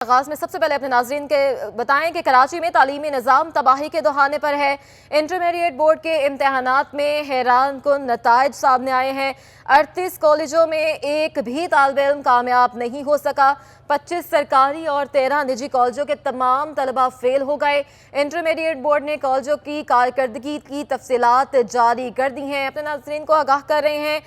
आगाज में सबसे पहले अपने नाजरीन के बताएं कि कराची में तालीमी निज़ाम तबाही के दहाने पर है। इंटरमीडिएट बोर्ड के इम्तहानात में हैरान कुन नताइज सामने आए हैं। 38 कॉलेजों में एक भी तालिब इल्म कामयाब नहीं हो सका। 25 सरकारी और 13 निजी कॉलेजों के तमाम तलबा फेल हो गए। इंटरमीडिएट बोर्ड ने कॉलेजों की कारकर्दगी की तफसीलात जारी कर दी हैं। अपने नाजरीन को आगाह कर रहे हैं।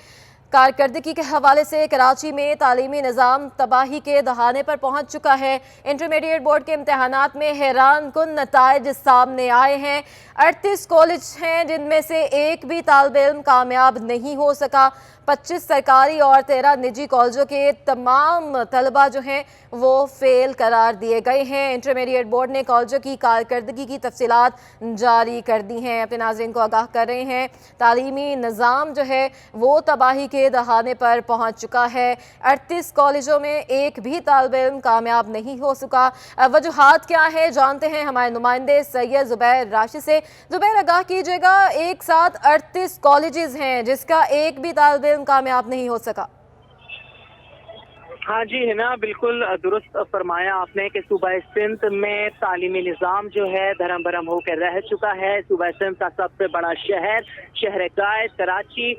कारकर्दगी के हवाले से कराची में तालीमी निज़ाम तबाही के दहाने पर पहुंच चुका है। इंटरमीडिएट बोर्ड के इम्तहानात में हैरान कुन नताइज सामने आए हैं। 38 कॉलेज हैं जिनमें से एक भी तालिब इल्म कामयाब नहीं हो सका। 25 सरकारी और 13 निजी कॉलेजों के तमाम तलबा जो हैं वो फेल करार दिए गए हैं। इंटरमीडिएट बोर्ड ने कॉलेजों की कारकर्दगी की तफसीलात जारी कर दी हैं। अपने नाज़रीन को आगाह कर रहे हैं, तालीमी निज़ाम जो है वो तबाही के दहाने पर पहुंच चुका है। 38 कॉलेजों में एक भी तालिब इल्म कामयाब नहीं हो सका। वजूहात क्या है जानते हैं हमारे नुमाइंदे सैयद ज़ुबैर राशि से। ज़ुबैर, आगाह कीजिएगा, एक साथ 38 कॉलेजेस हैं जिसका एक भी तालिब इल्म कामयाब नहीं हो सका। हाँ जी, है ना, बिल्कुल दुरुस्त फरमाया आपने कि सूबा सिंध में तालीमी निज़ाम जो है धर्म भरम होकर रह चुका है। सूबा सिंध का सबसे बड़ा शहर गायद कराची,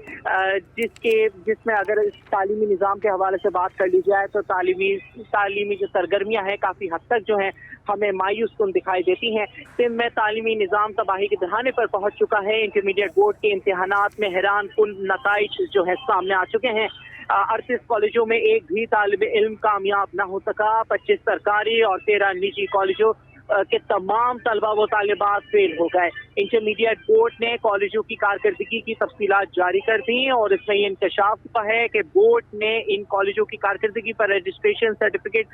जिसमें अगर इस तालीमी निज़ाम के हवाले से बात कर ली जाए तो तालीमी जो सरगर्मियाँ हैं काफ़ी हद तक जो हैं हमें मायूस कुन दिखाई देती हैं। सिंध में तालीमी निज़ाम तबाही के दहाने पर पहुँच चुका है। इंटरमीडिएट बोर्ड के इम्तहानात में हैरान कुन नताइज जो है सामने आ चुके हैं। 38 कॉलेजों में एक भी तालिब इल्म कामयाब न हो सका। 25 सरकारी और 13 निजी कॉलेजों के तमाम तलबा व तालिबात फेल हो गए। इंटरमीडिएट बोर्ड ने कॉलेजों की कारकर्दगी की तफसीलात जारी कर दी और इसमें ये इंकशाफ हुआ है कि बोर्ड ने इन कॉलेजों की कारकर्दगी पर रजिस्ट्रेशन सर्टिफिकेट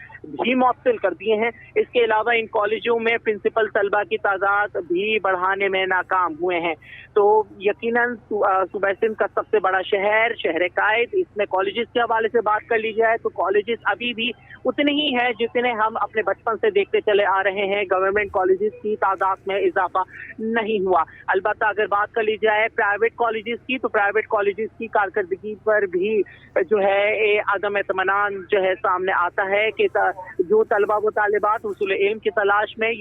भी मुअत्तल कर दिए हैं। इसके अलावा इन कॉलेजों में प्रिंसिपल तलबा की तादाद भी बढ़ाने में नाकाम हुए हैं। तो यकीनन सूबा सिंध का सबसे बड़ा शहर कायद, इसमें कॉलेजेस के हवाले से बात कर ली जाए तो कॉलेजेस अभी भी उतने ही हैं जितने हम अपने बचपन से देखते चले आ रहे हैं। गवर्नमेंट कॉलेजेस की तादाद में इजाफा नहीं हुआ। अलबत्ता अगर बात कर ली जाए प्राइवेट कॉलेजेस की, तो प्राइवेट कॉलेजेस की कारकर्दगी पर भी जो है अदम इत्मीनान जो है सामने आता है कि जो तलबा व तालिबात हुसूल इल्म की तलाश में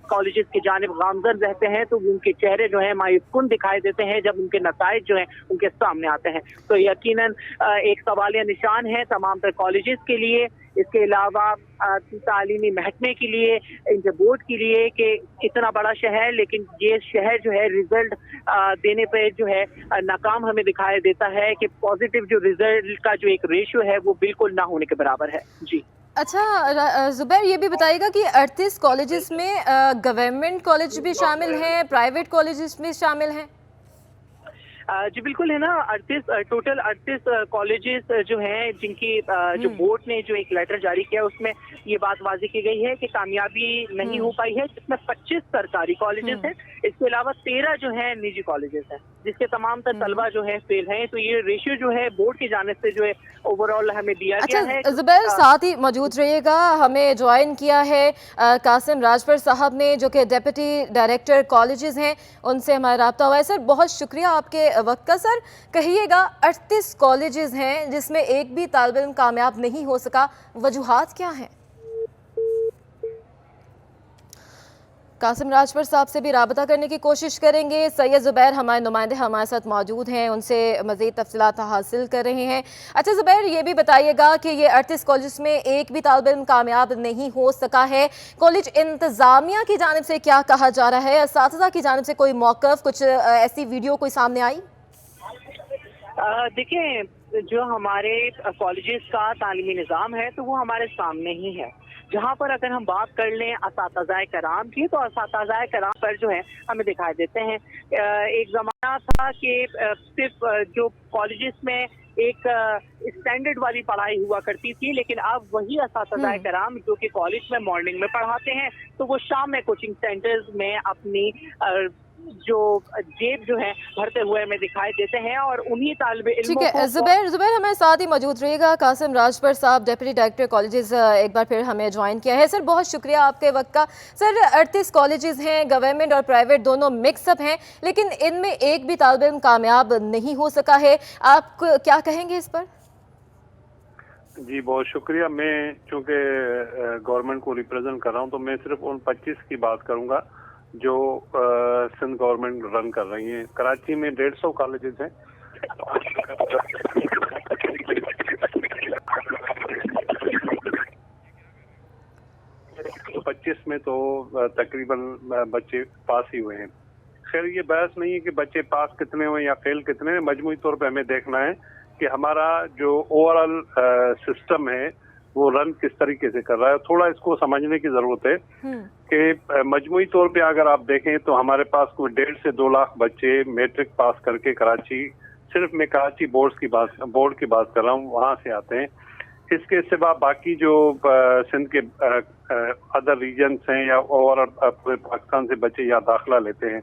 कॉलेजेस की जानिब गामजन रहते हैं तो उनके चेहरे जो है मायूस कुन दिखाई देते हैं जब उनके नताइज जो हैं उनके सामने आते हैं। तो यकीनन एक सवालिया निशान है तमाम तर कॉलेजेस के लिए, इसके अलावा तालीमी महकमे के लिए, इंटर बोर्ड के लिए कि इतना बड़ा शहर, लेकिन ये शहर जो है रिजल्ट देने पे जो है नाकाम हमें दिखाई देता है कि पॉजिटिव जो रिजल्ट का जो एक रेशियो है वो बिल्कुल ना होने के बराबर है। जी अच्छा ज़ुबैर, ये भी बताइएगा कि 38 कॉलेजेस में गवर्नमेंट कॉलेज भी शामिल हैं, प्राइवेट कॉलेजेस भी शामिल हैं? जी बिल्कुल, है ना, 38 कॉलेजेस जो हैं जिनकी जो बोर्ड ने जो एक लेटर जारी किया उसमें ये बात वाज़ेह की गई है कि कामयाबी नहीं हो पाई है, जिसमें 25 सरकारी कॉलेजेस हैं, इसके अलावा 13 जो हैं निजी कॉलेजेस हैं जिसके तमाम तर तलबा जो है फेल हैं। तो ये रेशियो जो है बोर्ड की जानिब से जो है ओवरऑल हमें दिया गया है। ज़ुबैर, साथ ही मौजूद रहिएगा, हमें ज्वाइन किया है कासिम राजपर साहब ने जो कि डेप्यूटी डायरेक्टर कॉलेजेस हैं, उनसे हमारा रब्ता हुआ है। सर, बहुत शुक्रिया आपके वक्त का। सर कहिएगा, 38 कॉलेजेस हैं जिसमें एक भी तालिब इल्म कामयाब नहीं हो सका, वजूहात क्या हैं? कासिम राजपर साहब से भी राबता करने की कोशिश करेंगे। सैयद ज़ुबैर हमारे नुमाइंदे हमारे साथ मौजूद हैं, उनसे मज़ीद तफसीलात हासिल कर रहे हैं। अच्छा ज़ुबैर, ये भी बताइएगा कि ये 38 कॉलेज में एक भी तालिब इल्म कामयाब नहीं हो सका है, कॉलेज इंतज़ामिया की जानिब से क्या कहा जा रहा है? असातिज़ा की जानिब से कोई मौक़िफ़, कुछ ऐसी वीडियो कोई सामने आई? देखिए, जो हमारे कॉलेजेस का तालीमी निज़ाम है तो वो हमारे सामने ही है। जहाँ पर अगर हम बात कर लें असातिज़ाए कराम की, तो असातिज़ाए कराम पर जो है हमें दिखाई देते हैं एक ज़माना था कि सिर्फ जो कॉलेजेस में एक स्टैंडर्ड वाली पढ़ाई हुआ करती थी, लेकिन अब वही असातिज़ाए कराम जो कि कॉलेज में मॉर्निंग में पढ़ाते हैं तो वो शाम में कोचिंग सेंटर्स में अपनी जो जेब जो है भरते हुए हमें दिखाई देते हैं और उन्हीं तालिब इल्मों को। ठीक है ज़ुबैर हमारे साथ ही मौजूद रहिएगा। कासिम राजपर साहब, डेप्यूटी डायरेक्टर कॉलेजेस, एक बार फिर हमें ज्वाइन किया है। सर बहुत शुक्रिया आपके वक्त का। सर 38 कॉलेजेस हैं, गवर्नमेंट और प्राइवेट दोनों मिक्सअप हैं, लेकिन इनमें एक भी तालिब इल्म कामयाब नहीं हो सका है, आप क्या कहेंगे इस पर? जी बहुत शुक्रिया। मैं चूँकि गवर्नमेंट को रिप्रेजेंट कर रहा हूँ तो मैं सिर्फ उन 25 की बात करूँगा जो सिंध गवर्नमेंट रन कर रही है। कराची में 150 कॉलेजेस हैं। 25 में तो तकरीबन बच्चे पास ही हुए हैं। खैर ये बहस नहीं है कि बच्चे पास कितने हुए या फेल कितने हैं, मजमूई तौर पे हमें देखना है कि हमारा जो ओवरऑल सिस्टम है वो रन किस तरीके से कर रहा है। थोड़ा इसको समझने की जरूरत है कि मजमूई तौर पे अगर आप देखें तो हमारे पास कोई 1.5 से 2 लाख बच्चे मैट्रिक पास करके कराची, सिर्फ मैं कराची बोर्ड की बात कर रहा हूँ, वहाँ से आते हैं। इसके सिवा बाकी जो सिंध के अदर रीजन्स हैं या और पूरे पाकिस्तान से बच्चे यहाँ दाखिला लेते हैं,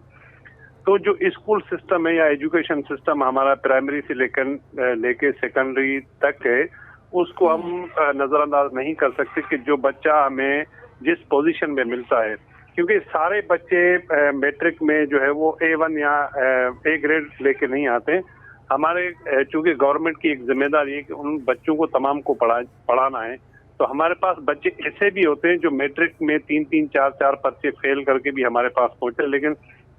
तो जो स्कूल सिस्टम है या एजुकेशन सिस्टम हमारा प्राइमरी से लेके सेकेंडरी तक है, उसको हम नजरअंदाज नहीं कर सकते कि जो बच्चा हमें जिस पोजीशन में मिलता है, क्योंकि सारे बच्चे मैट्रिक में जो है वो A1 या A ग्रेड लेके नहीं आते। हमारे चूंकि गवर्नमेंट की एक जिम्मेदारी है कि उन बच्चों को तमाम को पढ़ाना है, तो हमारे पास बच्चे ऐसे भी होते हैं जो मैट्रिक में 3-3, 4-4 पर्चे फेल करके भी हमारे पास पहुंचे, लेकिन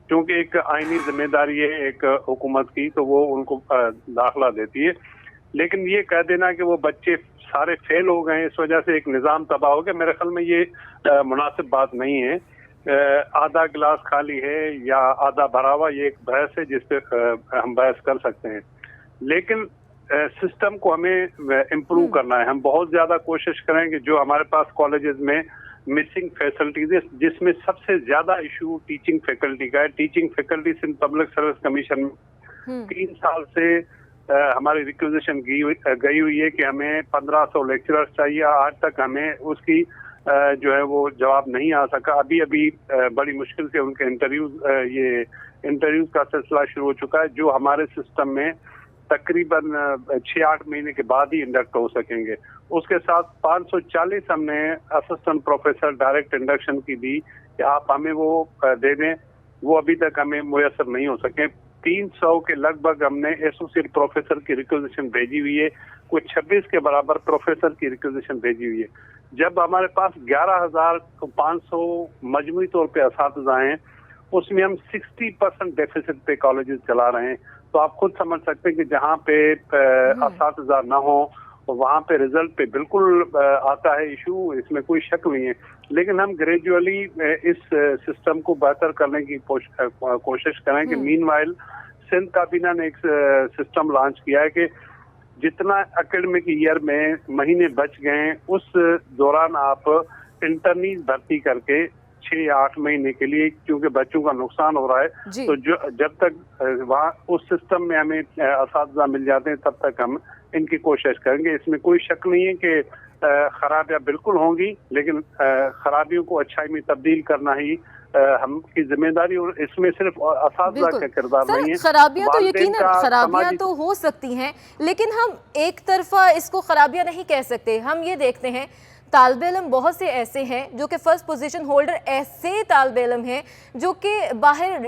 क्योंकि एक आईनी जिम्मेदारी है एक हुकूमत की, तो वो उनको दाखिला देती है। लेकिन ये कह देना कि वो बच्चे सारे फेल हो गए इस वजह से एक निज़ाम तबाह हो गया, मेरे ख्याल में ये मुनासिब बात नहीं है। आधा गिलास खाली है या आधा भरा हुआ, ये एक बहस है जिस पे हम बहस कर सकते हैं, लेकिन सिस्टम को हमें इम्प्रूव करना है। हम बहुत ज्यादा कोशिश करें कि जो हमारे पास कॉलेजेस में मिसिंग फैसिलिटीज है, जिसमें सबसे ज्यादा इशू टीचिंग फैकल्टी का है। Teaching faculty Sindh public service commission में 3 साल से हमारी रिक्वेजिशन गई हुई है कि हमें 1500 लेक्चरर्स चाहिए। आज तक हमें उसकी जो है वो जवाब नहीं आ सका। अभी बड़ी मुश्किल से उनके इंटरव्यूज का सिलसिला शुरू हो चुका है, जो हमारे सिस्टम में तकरीबन 6-8 महीने के बाद ही इंडक्ट हो सकेंगे। उसके साथ 540 हमने असिस्टेंट प्रोफेसर डायरेक्ट इंडक्शन की दी कि आप हमें वो दे दें, वो अभी तक हमें मुयसर नहीं हो सके। 300 के लगभग हमने एसोसिएट प्रोफेसर की रिक्वेजिशन भेजी हुई है, कुछ 26 के बराबर प्रोफेसर की रिक्वेजिशन भेजी हुई है। जब हमारे पास 11,500 मजमूई तौर पे असातिज़ा हैं, उसमें हम 60% डेफिसिट पे कॉलेजेस चला रहे हैं, तो आप खुद समझ सकते हैं कि जहाँ पे असातिज़ा ना हो वहाँ पे रिजल्ट पे बिल्कुल आता है इशू, इसमें कोई शक नहीं है। लेकिन हम ग्रेजुअली इस सिस्टम को बेहतर करने की कोशिश करें कि मीनवाइल सिंध काबीना ने एक सिस्टम लॉन्च किया है कि जितना एकेडमिक ईयर में महीने बच गए उस दौरान आप इंटर्नीज भर्ती करके 6 या 8 महीने के लिए, क्योंकि बच्चों का नुकसान हो रहा है, तो जब तक वहाँ उस सिस्टम में हमें असातिज़ा मिल जाते हैं तब तक हम इनकी कोशिश करेंगे। इसमें कोई शक नहीं है कि खराबियाँ बिल्कुल होंगी, लेकिन खराबियों को अच्छाई में तब्दील करना ही हम की जिम्मेदारी, और इसमें सिर्फ असातिज़ा का किरदार नहीं है। खराबियां तो यकीनन खराबियां तो हो सकती हैं, लेकिन हम एक तरफा इसको खराबियां नहीं कह सकते। हम ये देखते हैं तालिब इल्म बहुत से ऐसे हैं जो कि फर्स्ट पोजीशन होल्डर, ऐसे तालिब इल्म हैं जो कि बाहर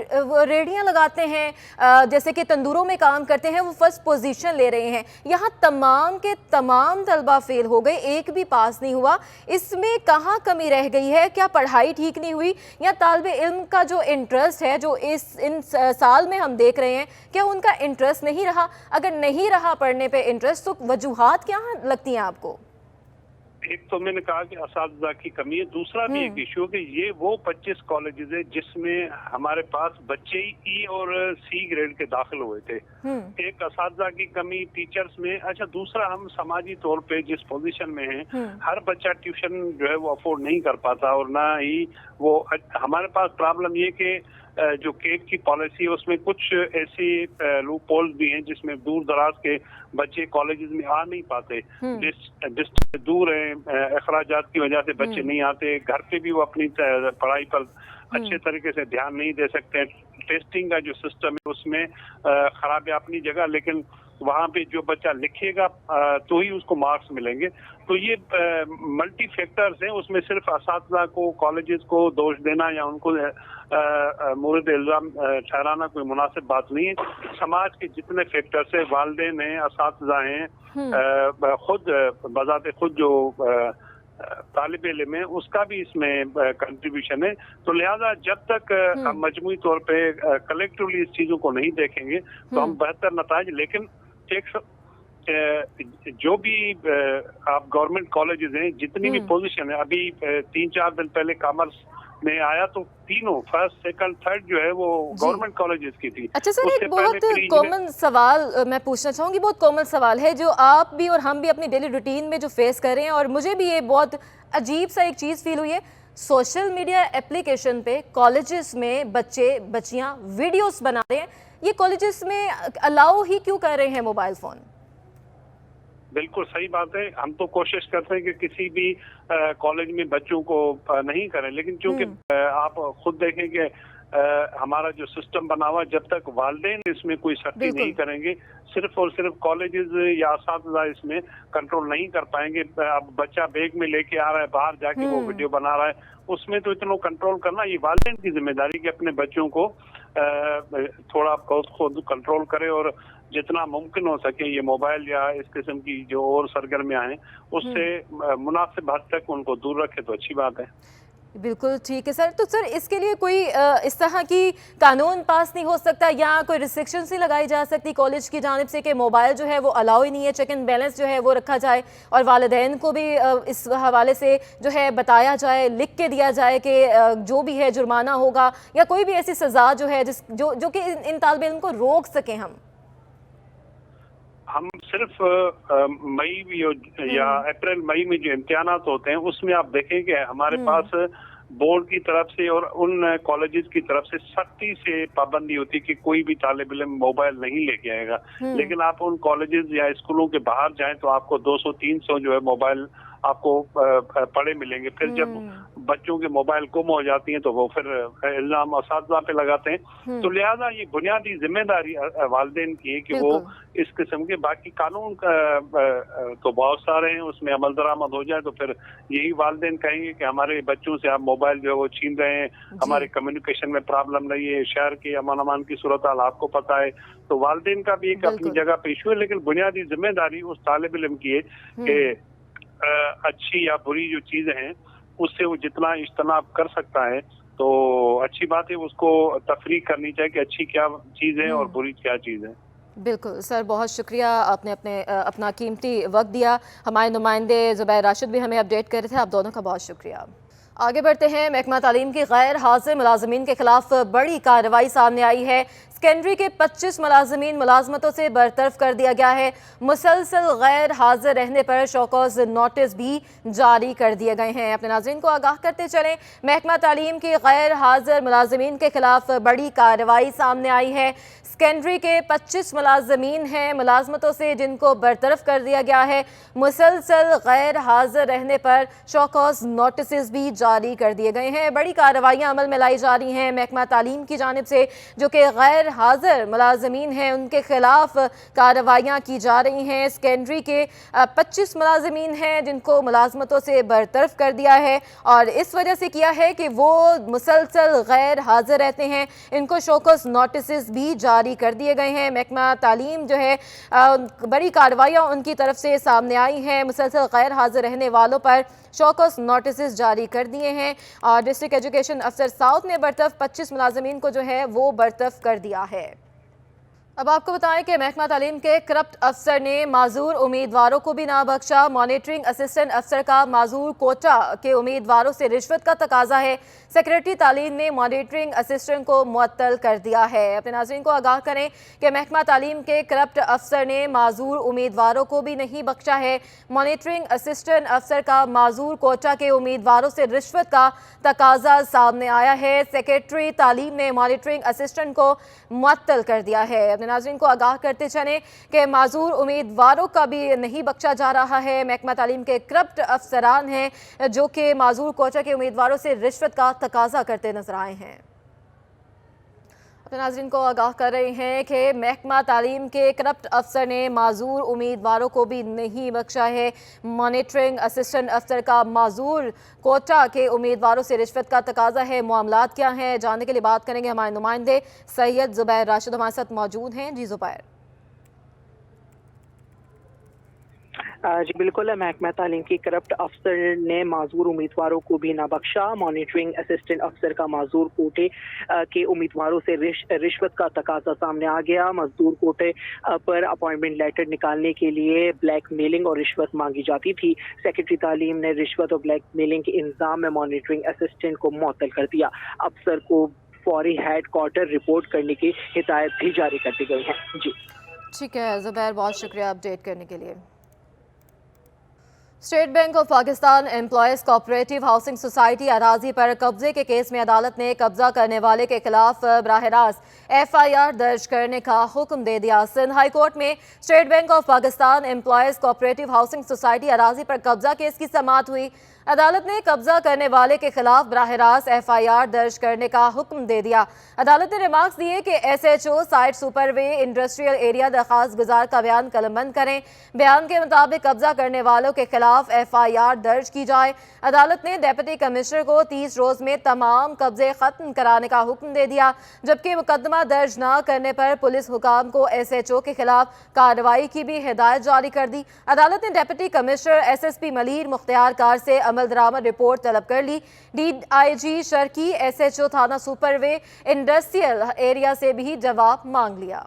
रेडियां लगाते हैं, जैसे कि तंदूरों में काम करते हैं, वो फर्स्ट पोजीशन ले रहे हैं। यहाँ तमाम के तमाम तलबा फेल हो गए, एक भी पास नहीं हुआ। इसमें कहाँ कमी रह गई है? क्या पढ़ाई ठीक नहीं हुई, या तालिब इल्म का जो इंटरेस्ट है जो इन साल में हम देख रहे हैं, क्या उनका इंटरेस्ट नहीं रहा? अगर नहीं रहा पढ़ने पर इंटरेस्ट, तो वजूहात क्या लगती हैं आपको? एक तो मैंने कहा कि असातिज़ा की कमी है, दूसरा भी एक इशू है कि ये वो 25 कॉलेजेस है जिसमें हमारे पास बच्चे ई और सी ग्रेड के दाखिल हुए थे। एक असातिज़ा की कमी टीचर्स में। अच्छा, दूसरा हम समाजी तौर पे जिस पोजीशन में हैं, हर बच्चा ट्यूशन जो है वो अफोर्ड नहीं कर पाता, और ना ही वो हमारे पास प्रॉब्लम ये कि जो केट की पॉलिसी है उसमें कुछ ऐसी लूप होल्स भी हैं जिसमें दूर दराज के बच्चे कॉलेजेस में आ नहीं पाते, डिस्ट्रिक्ट दूर हैं, अखराजात की वजह से बच्चे नहीं आते, घर पे भी वो अपनी पढ़ाई पर अच्छे तरीके से ध्यान नहीं दे सकते। टेस्टिंग का जो सिस्टम है उसमें खराबी अपनी जगह, लेकिन वहाँ पे जो बच्चा लिखेगा तो ही उसको मार्क्स मिलेंगे। तो ये मल्टी फैक्टर्स हैं, उसमें सिर्फ असातिज़ा को, कॉलेजेस को दोष देना या उनको मोरद इल्ज़ाम ठहराना कोई मुनासिब बात नहीं है। समाज के जितने फैक्टर्स हैं, वालिदैन हैं, असातिज़ा हैं, खुद बज़ाते खुद जो तालिब इल्म है, उसका भी इसमें कंट्रीब्यूशन है। तो लिहाजा जब तक हम मजमूई तौर पे कलेक्टिवली इस चीज़ों को नहीं देखेंगे तो हम बेहतर नताइज, लेकिन एक जो भी आप गवर्नमेंट कॉलेजेस हैं, जितनी भी पोजीशन है, अभी 3-4 दिन पहले कॉमर्स में आया तो तीनों फर्स्ट, सेकंड, थर्ड जो है वो गवर्नमेंट कॉलेजेस की थी। अच्छा सर, एक बहुत कॉमन सवाल मैं पूछना चाहूँगी, बहुत कॉमन सवाल है जो आप भी और हम भी अपनी डेली रूटीन में जो फेस कर रहे हैं, और मुझे भी ये बहुत अजीब सा एक चीज़ फील हुई है। सोशल मीडिया एप्लीकेशन पे कॉलेजेस में बच्चे बच्चियाँ वीडियोस बना रहे हैं, ये कॉलेजेस में अलाउ ही क्यों कर रहे हैं मोबाइल फ़ोन? बिल्कुल सही बात है। हम तो कोशिश करते हैं कि किसी भी कॉलेज में बच्चों को नहीं करें, लेकिन क्योंकि आप खुद देखें कि हमारा जो सिस्टम बना हुआ, जब तक वालिदैन इसमें कोई सख्ती नहीं करेंगे, सिर्फ और सिर्फ कॉलेजेस या असातिज़ा इसमें कंट्रोल नहीं कर पाएंगे। अब बच्चा बैग में लेके आ रहा है, बाहर जाके वो वीडियो बना रहा है, उसमें तो इतना कंट्रोल करना ये वालिदैन की जिम्मेदारी कि अपने बच्चों को थोड़ा खुद कंट्रोल करे और जितना मुमकिन हो सके ये मोबाइल या इस किस्म की जो और सरगर्मियां हैं उससे मुनासिब हद तक उनको दूर रखे तो अच्छी बात है। बिल्कुल ठीक है सर। तो सर इसके लिए कोई इस तरह की कानून पास नहीं हो सकता या कोई रिस्ट्रिक्शंस नहीं लगाई जा सकती कॉलेज की जानिब से कि मोबाइल जो है वो अलाउ ही नहीं है, चेक एंड बैलेंस जो है वो रखा जाए और वालिदैन को भी इस हवाले से जो है बताया जाए, लिख के दिया जाए कि जो भी है जुर्माना होगा या कोई भी ऐसी सज़ा जो है जो कि इन तालिब इल्म को रोक सकें? हम सिर्फ मई या अप्रैल मई में जो इम्तिहानात होते हैं उसमें आप देखें कि हमारे पास बोर्ड की तरफ से और उन कॉलेजेस की तरफ से सख्ती से पाबंदी होती है कि कोई भी तालिब इल्म मोबाइल नहीं लेके आएगा। लेकिन आप उन कॉलेजेस या स्कूलों के बाहर जाएं तो आपको 200-300 जो है मोबाइल आपको पड़े मिलेंगे। फिर जब बच्चों के मोबाइल गुम हो जाती हैं तो वो फिर इल्जाम असातिज़ा पे लगाते हैं। तो लिहाजा ये बुनियादी जिम्मेदारी वालिदैन की है कि वो इस किस्म के, बाकी कानून तो बहुत सारे हैं, उसमें अमल दरामद हो जाए तो फिर यही वालिदैन कहेंगे कि हमारे बच्चों से आप मोबाइल जो है वो छीन रहे हैं, हमारे कम्युनिकेशन में प्रॉब्लम नहीं है, शहर के अमन अमान की सूरत हाल आपको पता है। तो वालिदैन का भी एक अपनी जगह पे इशू है, लेकिन बुनियादी जिम्मेदारी उस तालिब इल्म की है कि अच्छी या बुरी जो चीजें हैं उससे वो जितना इज्तनाब कर सकता है तो अच्छी बात है, उसको तफरीक करनी चाहिए कि अच्छी क्या चीज़ है और बुरी क्या चीज़ है। बिल्कुल सर, बहुत शुक्रिया, आपने अपना कीमती वक्त दिया। हमारे नुमाइंदे ज़ुबैर राशिद भी हमें अपडेट कर रहे थे, आप दोनों का बहुत शुक्रिया। आगे बढ़ते हैं। महकमा तालीम की गैर हाजिर मुलाजमीन के खिलाफ बड़ी कार्रवाई सामने आई है। सेकेंडरी के 25 मुलाजमीन मुलाजमतों से बरतरफ कर दिया गया है। मुसलसल गैर हाजिर रहने पर शौकौज नोटिस भी जारी कर दिए गए हैं। अपने नाज़रीन को आगाह करते चलें, महकमा तालीम की गैर हाजिर मुलाजमीन के खिलाफ बड़ी कार्रवाई सामने आई है। सेकेंडरी के 25 मुलाजमीन हैं मुलाजमतों से जिनको बरतरफ कर दिया गया है। मुसलसल गैर हाजिर रहने पर शौकौज नोटिस भी जारी कर दिए गए हैं। बड़ी कार्रवाइयाँ अमल में लाई जा रही हैं महकमा तालीम की जानिब से, जो कि गैर हाजिर मुलाजमीन हैं उनके खिलाफ कार्रवाइयाँ की जा रही हैं। सेकेंडरी के 25 मुलाजमीन हैं जिनको मुलाजमतों से बरतरफ कर दिया है और इस वजह से किया है कि वो मुसलसल गैर हाजिर रहते हैं। इनको शौकौज नोटिस भी जारी कर दिए गए हैं। महकमा तालीम जो है बड़ी कार्रवाइयाँ उनकी तरफ से सामने आई हैं। मुसलसल गैर हाजिर रहने वालों पर शौकौज नोटिस जारी कर दिए हैं और डिस्ट्रिक्ट एजुकेशन अफसर साउथ ने बरतरफ 25 मुलाजमीन को जो है वो बरतरफ कर दिया है। अब आपको बताएं कि महकमा तालीम के करप्ट अफसर ने माजूर उम्मीदवारों को भी ना बख्शा। मॉनिटरिंग असिस्टेंट अफसर का माजूर कोटा के उम्मीदवारों से रिश्वत का तकाजा है। सेक्रेटरी तालीम ने मॉनिटरिंग असिस्टेंट को मुअत्तल कर दिया है। अपने नाज़रीन को आगाह करें कि महकमा तालीम के करप्ट अफसर ने माजूर उम्मीदवारों को भी नहीं बख्शा है। मॉनिटरिंग असिस्टेंट अफसर का माजूर कोटा के उम्मीदवारों से रिश्वत का तकाजा सामने आया है। सेक्रेटरी तालीम ने मॉनिटरिंग असिस्टेंट को मुअत्तल कर दिया है। नाज़रीन को आगाह करते चलें कि माजूर उम्मीदवारों का भी नहीं बख्शा जा रहा है। महकमा तालीम के करप्ट अफसरान हैं जो कि माजूर कोटा के उम्मीदवारों से रिश्वत का तकाजा करते नजर आए हैं। अपने नाज़रीन को आगाह कर रहे हैं कि महकमा तालीम के करप्ट अफसर ने माजूर उम्मीदवारों को भी नहीं बख्शा है। मॉनिटरिंग असिस्टेंट अफसर का माजूर कोटा के उम्मीदवारों से रिश्वत का तकाजा है। मामलात क्या हैं जानने के लिए बात करेंगे हमारे नुमाइंदे सैयद ज़ुबैर राशिद हमारे साथ मौजूद हैं। जी ज़ुबैर। जी बिल्कुल, महकमा तालीम की करप्ट अफसर ने माजूर उम्मीदवारों को भी ना बख्शा। मॉनिटरिंग असिस्टेंट अफसर का माजूर कोटे के उम्मीदवारों से रिश्वत का तकाजा सामने आ गया। मजदूर कोटे पर अपॉइंटमेंट लेटर निकालने के लिए ब्लैक मेलिंग और रिश्वत मांगी जाती थी। सेक्रेटरी तालीम ने रिश्वत और ब्लैक मेलिंग के इल्जाम में मॉनिटरिंग असिस्टेंट को मुअत्तल कर दिया। अफसर को फौरी हेड क्वार्टर रिपोर्ट करने की हिदायत भी जारी कर दी गई है। जी ठीक है ज़ुबैर, बहुत शुक्रिया अपडेट करने के लिए। State Bank of Pakistan employees cooperative housing society अराजी पर कब्जे के केस में अदालत ने कब्जा करने वाले के खिलाफ बराह रास्त FIR दर्ज करने का हुक्म दे दिया। सिंध हाई कोर्ट में State Bank of Pakistan employees cooperative housing society अराजी पर कब्जा केस की समाअत हुई। अदालत ने कब्जा करने वाले के खिलाफ बराह रास्त FIR दर्ज करने का हुक्म दे दिया। अदालत ने रिमार्क्स दिए कि SHO साइट सुपरवे इंडस्ट्रियल एरिया दरखास्त गुजार का बयान कलमबंद करें। बयान के मुताबिक कब्जा करने वालों के खिलाफ FIR दर्ज की जाए। अदालत ने डिप्टी कमिश्नर को 30 रोज में तमाम कब्जे खत्म कराने का हुक्म दे दिया, जबकि मुकदमा दर्ज न करने पर पुलिस हुकाम को SHO के खिलाफ कार्रवाई की भी हिदायत जारी कर दी। अदालत ने डिप्टी कमिश्नर SSP मलीर मुख्तियार कार से अमल दरामद रिपोर्ट तलब कर ली। DIG शर्की SHO थाना सुपरवे इंडस्ट्रियल एरिया से भी जवाब मांग लिया।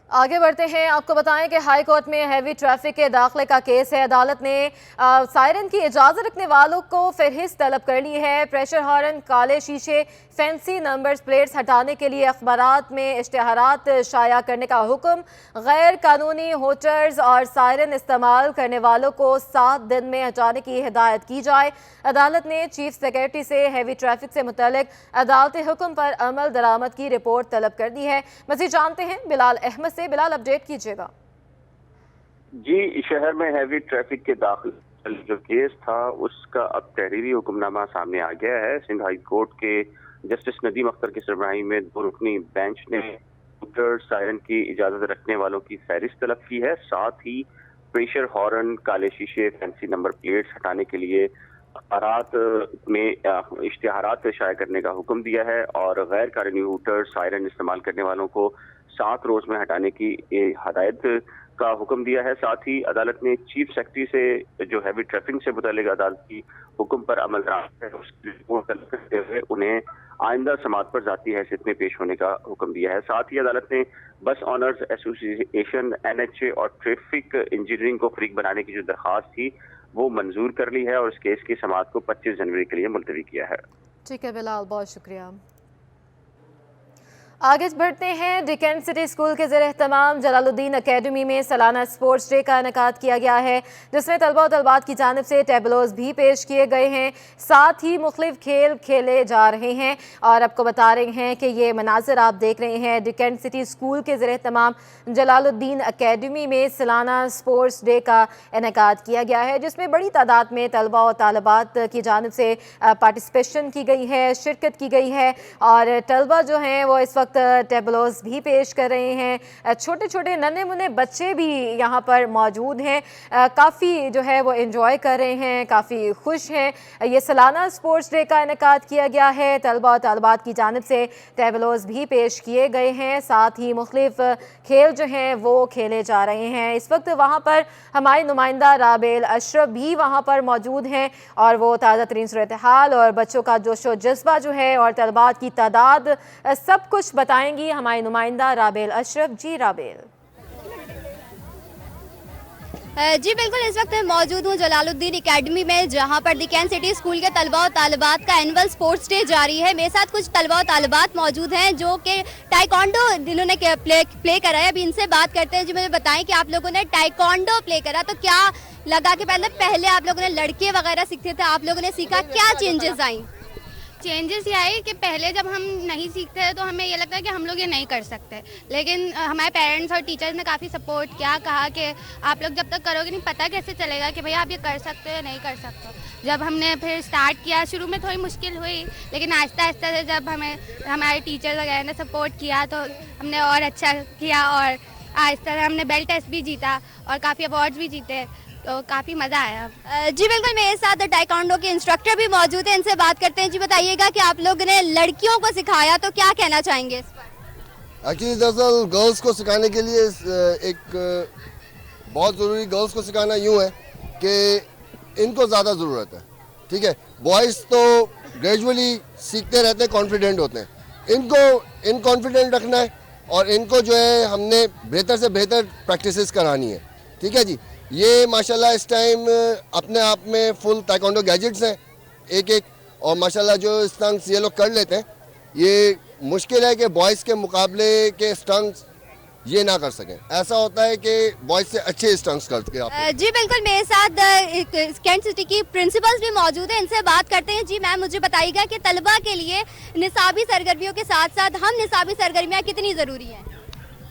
आगे बढ़ते हैं, आपको बताएं कि हाई कोर्ट में हैवी ट्रैफिक के दाखिले का केस है। अदालत ने सायरन की इजाज़त रखने वालों को फहरिस्त तलब कर ली है। प्रेशर हॉर्न, काले शीशे, फैंसी नंबर प्लेट्स हटाने के लिए अखबारात में इश्तिहारात शाया करने का हुक्म। गैर कानूनी होटर्स और सायरन इस्तेमाल करने वालों को 7 दिन में हटाने की हिदायत की जाए। अदालत ने चीफ सेक्रेटरी से हैवी ट्रैफिक से मुतल्लिक अदालती हुक्म पर अमल दरामद की रिपोर्ट तलब कर दी है। मज़ीद जानते हैं बिलाल अहमद से। बिलाल, अपडेट कीजिएगा। जी, शहर में हैवी ट्रैफिक के दाखिल जो केस था उसका अब तहरीरी हुक्मनामा सामने आ गया है। सिंध हाई कोर्ट के जस्टिस नदीम अख्तर की सरबराही में 2 रुकनी बेंच ने सायरन की इजाजत रखने वालों की फहरिस्त तलब की है। साथ ही प्रेशर हॉर्न, काले शीशे, फैंसी नंबर प्लेट्स हटाने के लिए अखबारात में इश्तिहारात शाया करने का हुक्म दिया है और गैर कानूनी हूटर सायरन इस्तेमाल करने वालों को 7 रोज में हटाने की हदायत का हुक्म दिया है। साथ ही अदालत ने चीफ सेक्रेटरी से जो हैवी ट्रैफिक से मुतालिक अदालती हुक्म पर अमल है उसकी रिपोर्ट तलब करते हुए उन्हें आइंदा समाअत पर जाती हैसियत में पेश होने का हुक्म दिया है। साथ ही अदालत ने बस ऑनर्स एसोसिएशन, NHA और ट्रैफिक इंजीनियरिंग को फरीक बनाने की जो दरख्वास्त थी वो मंजूर कर ली है और इस केस की समाअत को 25 जनवरी के लिए मुलतवी किया है। ठीक है बिलाल, बहुत शुक्रिया। आगे बढ़ते हैं। डिकेन सिटी स्कूल के ज़ेर एहतमाम जलालुद्दीन अकेडमी में सालाना स्पोर्ट्स डे का इनेकाद किया गया है, जिसमें तलबा और तलबात की जानिब से टेबलोज भी पेश किए गए हैं। साथ ही मुख्तलिफ खेल खेले जा रहे हैं और आपको बता रहे हैं कि ये मनाजिर आप देख रहे हैं डिकेन सिटी स्कूल के ज़ेर एहतमाम जलालुद्दीन अकेडमी में सालाना स्पोर्ट्स डे का इनेकाद किया गया है, जिसमें बड़ी तादाद में तलबा और तालिबात की जानिब से पार्टिसिपेशन की गई है, शिरकत की गई है और तलबा जो हैं वो इस वक्त टेबलोज भी पेश कर रहे हैं। छोटे छोटे नन्हे मुन्ने बच्चे भी यहाँ पर मौजूद हैं, काफ़ी जो है वो एंजॉय कर रहे हैं, काफ़ी खुश हैं। ये सालाना स्पोर्ट्स डे का इनेकाद किया गया है। तलबा और तालिबात की जानिब से टेबलोज भी पेश किए गए हैं, साथ ही मुख्तलिफ खेल जो हैं वो खेले जा रहे हैं। इस वक्त वहाँ पर हमारी नुमाइंदा राबेल अशरफ भी वहाँ पर मौजूद हैं और वो ताज़ा तरीन सूरत हाल और बच्चों का जोशो जज्बा जो है और तलबात की तादाद सब कुछ बताएंगी हमारी नुमाइंदा राबेल अशरफ। जी राबेल। जी बिल्कुल, इस वक्त मैं मौजूद हूँ जलालुद्दीन एकेडमी में, जहाँ पर डिकेन सिटी स्कूल के तलबा और तालिबात का एनुअल स्पोर्ट्स डे जारी है। मेरे साथ कुछ तलबा और तालिबात मौजूद हैं जो कि टाइकोंडो जिन्होंने प्ले करा है। अभी इनसे बात करते हैं। जी मुझे बताएं कि आप लोगों ने टाइकोंडो प्ले करा तो क्या लगा कि पहले आप लोगों ने लड़के वगैरह सीखते थे, आप लोगों ने सीखा, क्या चेंजेस आई? चेंजेस ये आए कि पहले जब हम नहीं सीखते हैं तो हमें ये लगता है कि हम लोग ये नहीं कर सकते, लेकिन हमारे पेरेंट्स और टीचर्स ने काफ़ी सपोर्ट किया, कहा कि आप लोग जब तक करोगे नहीं पता कैसे चलेगा कि भैया आप ये कर सकते हो या नहीं कर सकते हो। जब हमने फिर स्टार्ट किया, शुरू में थोड़ी मुश्किल हुई, लेकिन आहिस्ता आहिस्ता से जब हमें हमारे टीचर्स वगैरह ने सपोर्ट किया तो हमने और अच्छा किया और आहिस्ता से हमने बेल्ट टेस्ट भी जीता और काफ़ी अवार्ड्स भी जीते, तो काफ़ी मज़ा आया। जी बिल्कुल, मेरे साथ टाइकोंडो के इंस्ट्रक्टर भी मौजूद हैं, इनसे बात करते हैं। जी बताइएगा कि आप लोग ने लड़कियों को सिखाया, तो क्या कहना चाहेंगे इस पर? एक्चुअली दरअसल गर्ल्स को सिखाने के लिए एक बहुत ज़रूरी, गर्ल्स को सिखाना यूँ है कि इनको ज़्यादा ज़रूरत है, ठीक है। बॉयज़ तो ग्रेजुअली सीखते रहते हैं, कॉन्फिडेंट होते हैं, इनको इनकॉन्फिडेंट रखना है और इनको जो है हमने बेहतर से बेहतर प्रैक्टिसेस करानी है, ठीक है जी। ये माशाल्लाह इस टाइम अपने आप में फुल ताइक्वांडो गैजेट्स हैं एक और माशाल्लाह जो स्टंट्स ये लोग कर लेते हैं, ये मुश्किल है कि बॉयज़ के मुकाबले के स्टंट्स ये ना कर सकें। ऐसा होता है कि बॉयज़ से अच्छे स्टंट्स करते हैं आप। जी बिल्कुल, मेरे साथ कैंट सिटी की प्रिंसिपल्स भी मौजूद हैं, इनसे बात करते हैं। जी मैम, मुझे बताइएगा कि तलबा के लिए निसाबी सरगर्मियों के साथ साथ हम निसाबी सरगर्मियाँ कितनी ज़रूरी हैं?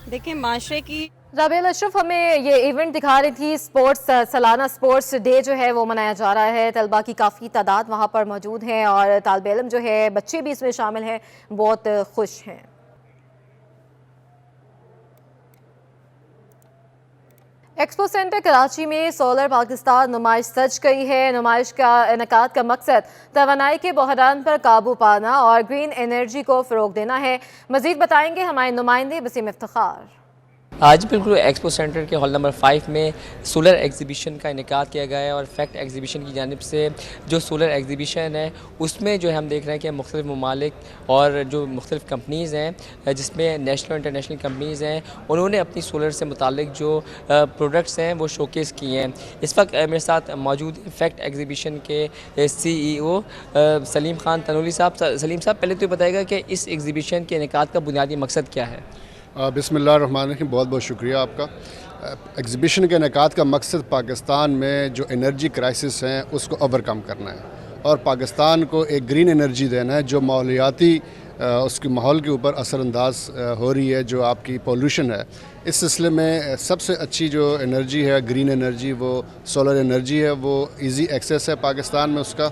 देखिए, माशरे की राबिया अशरफ हमें ये इवेंट दिखा रही थी, स्पोर्ट्स सालाना स्पोर्ट्स डे जो है वो मनाया जा रहा है। तलबा की काफ़ी तादाद वहाँ पर मौजूद हैं और तालिब इल्म जो है, बच्चे भी इसमें शामिल हैं, बहुत खुश हैं। एक्सपो सेंटर कराची में सोलर पाकिस्तान नुमाइश सज गई है। नुमाइश का इनेकाद का मकसद तवानाई के बहरान पर काबू पाना और ग्रीन एनर्जी को फ़रोग देना है। मज़ीद बताएंगे हमारे नुमाइंदे वसीम इफ्तिखार। आज बिल्कुल एक्सपो सेंटर के हॉल नंबर 5 में सोलर एग्जीबिशन का इनेकाद किया गया है और फैक्ट एग्जीबिशन की जानिब से जो सोलर एग्जीबिशन है उसमें जो है हम देख रहे हैं कि मुख्तलिफ ममालिक और जो मुख्तलिफ कंपनीज़ हैं, जिसमें नेशनल और इंटरनेशनल कंपनीज़ हैं, उन्होंने अपनी सोलर से मुतालिक जो प्रोडक्ट्स हैं वो शोकेस किए हैं। इस वक्त मेरे साथ मौजूद फैक्ट एग्जीबिशन के CEO सलीम खान तनोली साहब। सलीम साहब, पहले तो बताइएगा कि इस एग्जीबिशन के इनेकाद का बुनियादी मकसद क्या है? बिस्मिल्लाहिर्रहमानिर्रहीम, बहुत बहुत शुक्रिया आपका। एग्ज़िबिशन के इनेकाद का मकसद पाकिस्तान में जो एनर्जी क्राइसिस हैं उसको ओवरकम करना है और पाकिस्तान को एक ग्रीन एनर्जी देना है जो माहौलियाती उसके माहौल के ऊपर असरअंदाज हो रही है, जो आपकी पोल्यूशन है। इस सिलसिले में सबसे अच्छी जो एनर्जी है, ग्रीन एनर्जी, वो सोलर एनर्जी है। वो इजी एक्सेस है पाकिस्तान में उसका,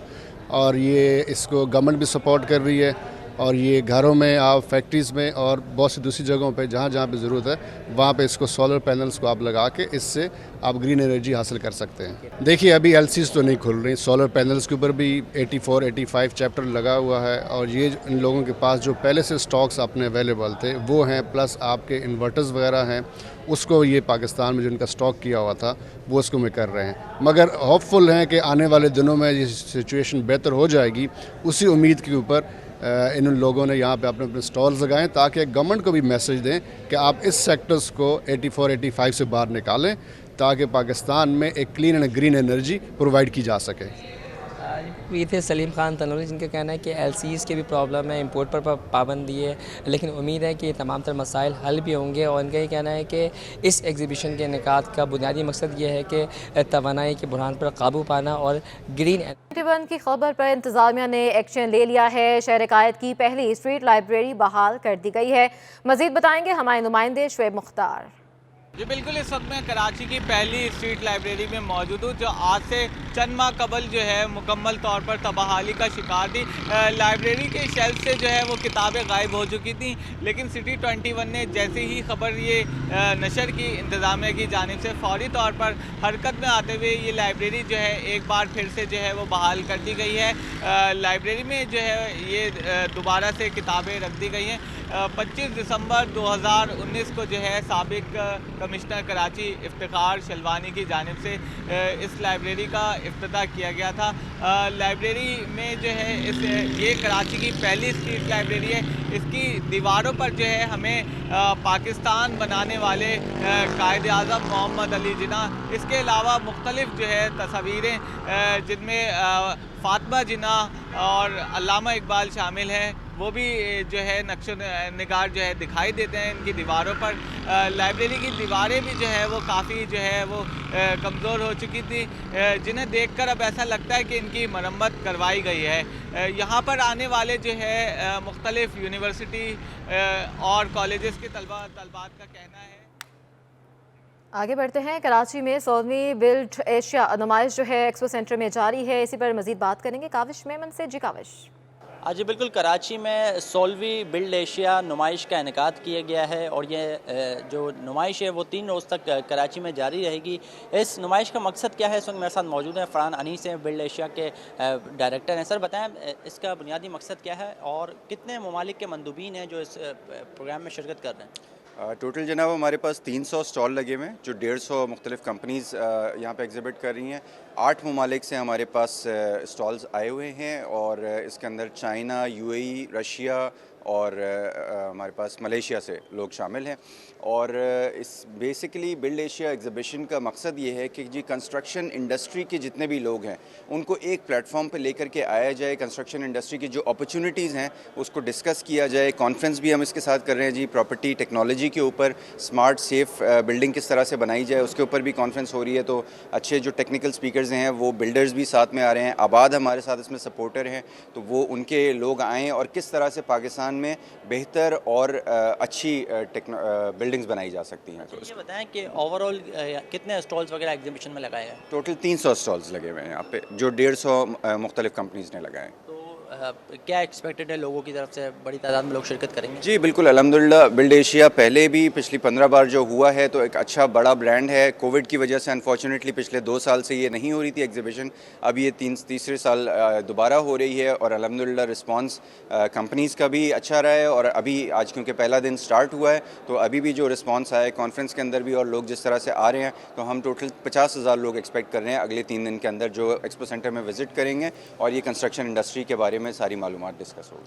और ये इसको गवर्नमेंट भी सपोर्ट कर रही है और ये घरों में, आप फैक्ट्रीज़ में और बहुत सी दूसरी जगहों पे जहाँ जहाँ पे ज़रूरत है वहाँ पे इसको सोलर पैनल्स को आप लगा के इससे आप ग्रीन एनर्जी हासिल कर सकते हैं। देखिए, अभी LCs तो नहीं खुल रही, सोलर पैनल्स के ऊपर भी 84-85 चैप्टर लगा हुआ है और ये इन लोगों के पास जो पहले से स्टॉक्स अपने अवेलेबल थे वो हैं, प्लस आपके इन्वर्टर्स वगैरह हैं, उसको ये पाकिस्तान में जो इनका स्टॉक किया हुआ था वो उसको में कर रहे हैं। मगर होपफुल हैं कि आने वाले दिनों में ये सिचुएशन बेहतर हो जाएगी। उसी उम्मीद के ऊपर इन लोगों ने यहाँ पे अपने अपने स्टॉल्स लगाएं ताकि गवर्नमेंट को भी मैसेज दें कि आप इस सेक्टर्स को 84-85 से बाहर निकालें ताकि पाकिस्तान में एक clean and green energy provide की जा सके। ये थे सलीम खान तनोली, जिनका कहना है कि LCs के भी प्रॉब्लम है, इंपोर्ट पर पाबंदी है, लेकिन उम्मीद है कि ये तमाम तर मसाइल हल भी होंगे। और इनका ये कहना है कि इस एग्जीबिशन के इनेकाद का बुनियादी मकसद ये है कि तवानाई के बुरहान पर काबू पाना और ग्रीन 91 की खबर पर इंतजामिया ने एक्शन ले लिया है। शहर कायद की पहली स्ट्रीट लाइब्रेरी बहाल कर दी गई है। मजीद बताएंगे हमारे नुमाइंदे शुएब मुख्तार। जी बिल्कुल, इस वक्त मैं कराची की पहली स्ट्रीट लाइब्रेरी में मौजूद हूँ, जो आज से चंद माह कबल जो है मुकम्मल तौर पर तबाहाली का शिकार थी। लाइब्रेरी के शेल्फ से जो है वो किताबें गायब हो चुकी थी, लेकिन सिटी 21 ने जैसे ही खबर ये नशर की इंतज़ामिया की जानिब से फौरी तौर पर हरकत में आते हुए ये लाइब्रेरी जो है एक बार फिर से जो है वो बहाल कर दी गई है। लाइब्रेरी में जो है ये दोबारा से किताबें रख दी गई हैं। 25 दिसंबर 2019 को जो है साबिक कमिश्नर कराची इफ्तिखार शलवानी की जानिब से इस लाइब्रेरी का इफ्तिताह किया गया था। लाइब्रेरी में जो है ये कराची की पहली स्ट्रीट लाइब्रेरी है। इसकी दीवारों पर जो है हमें पाकिस्तान बनाने वाले कायद आज़म मोहम्मद अली जिन्ना, इसके अलावा मुख्तलिफ जो है तस्वीरें जिनमें फ़ातिमा जिन्ना اور علامہ اقبال شامل ہیں، وہ بھی جو ہے نقش و نگار جو ہے دکھائی دیتے ہیں ان کی دیواروں پر۔ لائبریری کی دیواریں بھی جو ہے وہ کافی جو ہے وہ کمزور ہو چکی تھی، جنہیں دیکھ کر اب ایسا لگتا ہے کہ ان کی مرمت کروائی گئی ہے۔ یہاں پر آنے والے جو ہے مختلف یونیورسٹی اور کالجز کے طلبات کا کہنا ہے۔ آگے بڑھتے ہیں، کراچی میں 16ویں بلڈ ایشیا نمائش جو ہے ایکسپو سینٹر میں جاری ہے، اسی پر مزید بات کریں گے کاوش میمن سے۔ جی کاوش۔ جی بالکل، کراچی میں 16ویں بلڈ ایشیا نمائش کا انعقاد کیا گیا ہے اور یہ جو نمائش ہے وہ 3 روز تک کراچی میں جاری رہے گی۔ اس نمائش کا مقصد کیا ہے؟ اس وقت میرے ساتھ موجود ہیں فرحان انیس ہیں، بلڈ ایشیا کے ڈائریکٹر ہیں۔ سر بتائیں اس کا بنیادی مقصد کیا ہے اور کتنے ممالک کے مندوبین ہیں جو اس پروگرام میں شرکت کر رہے ہیں؟ ٹوٹل جناب ہمارے پاس 300 اسٹال لگے ہوئے ہیں جو 150 مختلف کمپنیز یہاں پہ ایگزیبٹ کر رہی ہیں۔ 8 ممالک سے ہمارے پاس اسٹالز آئے ہوئے ہیں اور اس کے اندر چائنا، UAE، رشیا اور ہمارے پاس ملیشیا سے لوگ شامل ہیں۔ اور اس بیسیکلی بلڈ ایشیا ایگزیبیشن کا مقصد یہ ہے کہ جی کنسٹرکشن انڈسٹری کے جتنے بھی لوگ ہیں ان کو ایک پلیٹ فارم پہ لے کر کے آیا جائے، کنسٹرکشن انڈسٹری کی جو اپرچونیٹیز ہیں اس کو ڈسکس کیا جائے۔ کانفرنس بھی ہم اس کے ساتھ کر رہے ہیں جی، پراپرٹی ٹیکنالوجی کے اوپر، اسمارٹ سیف بلڈنگ کس طرح سے بنائی جائے اس کے اوپر بھی کانفرنس ہو رہی ہے۔ تو اچھے جو ٹیکنیکل اسپیکرز ہیں وہ بلڈرز بھی ساتھ میں آ رہے ہیں، آباد ہمارے ساتھ اس میں سپورٹر ہیں، تو وہ ان کے لوگ آئیں اور کس طرح سے پاکستان میں بہتر اور اچھی بلڈنگز بنائی جا سکتی ہیں۔ یہ بتائیں کہ اوور آل کتنے اسٹالز وغیرہ ایگزیبیشن میں لگائے ہیں؟ ٹوٹل 300 اسٹالز لگے ہوئے ہیں یہاں پہ جو 150 مختلف کمپنیز نے لگائے ہیں۔ کیا ایکسپیکٹڈ ہے لوگوں کی طرف سے؟ بڑی تعداد میں لوگ شرکت کریں گے؟ جی بالکل، الحمدللہ بلڈ ایشیا پہلے بھی پچھلی 15 بار جو ہوا ہے تو ایک اچھا بڑا برانڈ ہے۔ کووڈ کی وجہ سے انفارچونیٹلی پچھلے 2 سال سے یہ نہیں ہو رہی تھی ایگزیبیشن، اب یہ تیسرے سال دوبارہ ہو رہی ہے اور الحمدللہ رسپانس کمپنیز کا بھی اچھا رہا ہے۔ اور ابھی آج کیونکہ پہلا دن سٹارٹ ہوا ہے تو ابھی بھی جو رسپانس آیا ہے کانفرنس کے اندر بھی اور لوگ جس طرح سے آ رہے ہیں تو ہم ٹوٹل 50,000 لوگ ایکسپیکٹ کر رہے ہیں اگلے 3 دن کے اندر جو ایکسپو سینٹر میں وزٹ کریں گے اور یہ کنسٹرکشن انڈسٹری کے بارے میں ساری معلومات ڈسکس ہوگی۔